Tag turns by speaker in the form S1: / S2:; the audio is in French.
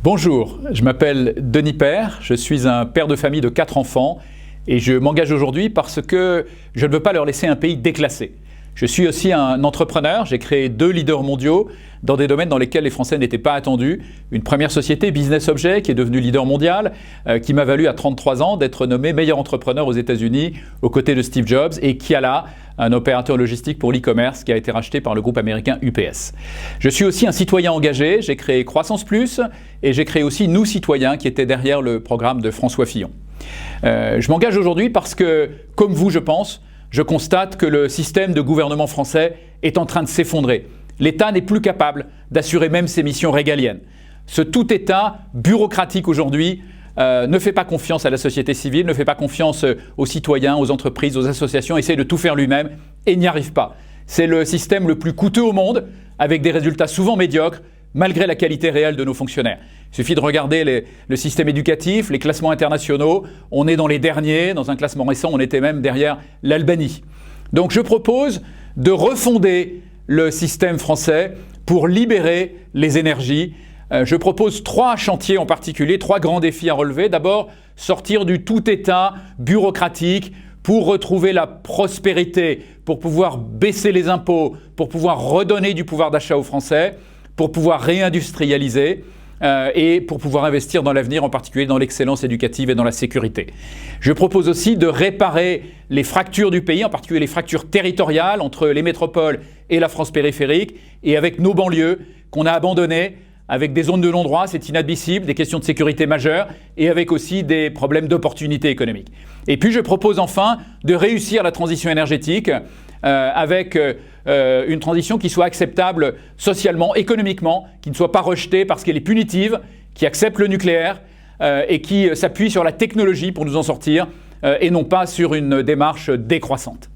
S1: Bonjour, je m'appelle Denis Père, je suis un père de famille de 4 enfants et je m'engage aujourd'hui parce que je ne veux pas leur laisser un pays déclassé. Je suis aussi un entrepreneur, j'ai créé 2 leaders mondiaux dans des domaines dans lesquels les Français n'étaient pas attendus. Une première société, Business Object, qui est devenue leader mondial, qui m'a valu à 33 ans d'être nommé meilleur entrepreneur aux États-Unis aux côtés de Steve Jobs, et Kiala, un opérateur logistique pour l'e-commerce qui a été racheté par le groupe américain UPS. Je suis aussi un citoyen engagé, j'ai créé Croissance Plus et j'ai créé aussi Nous Citoyens qui était derrière le programme de François Fillon. Je m'engage aujourd'hui parce que, comme vous je pense, je constate que le système de gouvernement français est en train de s'effondrer. L'État n'est plus capable d'assurer même ses missions régaliennes. Ce tout État bureaucratique aujourd'hui ne fait pas confiance à la société civile, ne fait pas confiance aux citoyens, aux entreprises, aux associations, essaie de tout faire lui-même et n'y arrive pas. C'est le système le plus coûteux au monde, avec des résultats souvent médiocres, malgré la qualité réelle de nos fonctionnaires. Il suffit de regarder le système éducatif, les classements internationaux. On est dans les derniers, dans un classement récent, on était même derrière l'Albanie. Donc je propose de refonder le système français pour libérer les énergies. Je propose 3 chantiers en particulier, 3 grands défis à relever. D'abord, sortir du tout État bureaucratique pour retrouver la prospérité, pour pouvoir baisser les impôts, pour pouvoir redonner du pouvoir d'achat aux Français, pour pouvoir réindustrialiser et pour pouvoir investir dans l'avenir, en particulier dans l'excellence éducative et dans la sécurité. Je propose aussi de réparer les fractures du pays, en particulier les fractures territoriales entre les métropoles et la France périphérique, et avec nos banlieues qu'on a abandonnées, avec des zones de non-droit, c'est inadmissible, des questions de sécurité majeures, et avec aussi des problèmes d'opportunité économique. Et puis je propose enfin de réussir la transition énergétique avec une transition qui soit acceptable socialement, économiquement, qui ne soit pas rejetée parce qu'elle est punitive, qui accepte le nucléaire et qui s'appuie sur la technologie pour nous en sortir et non pas sur une démarche décroissante.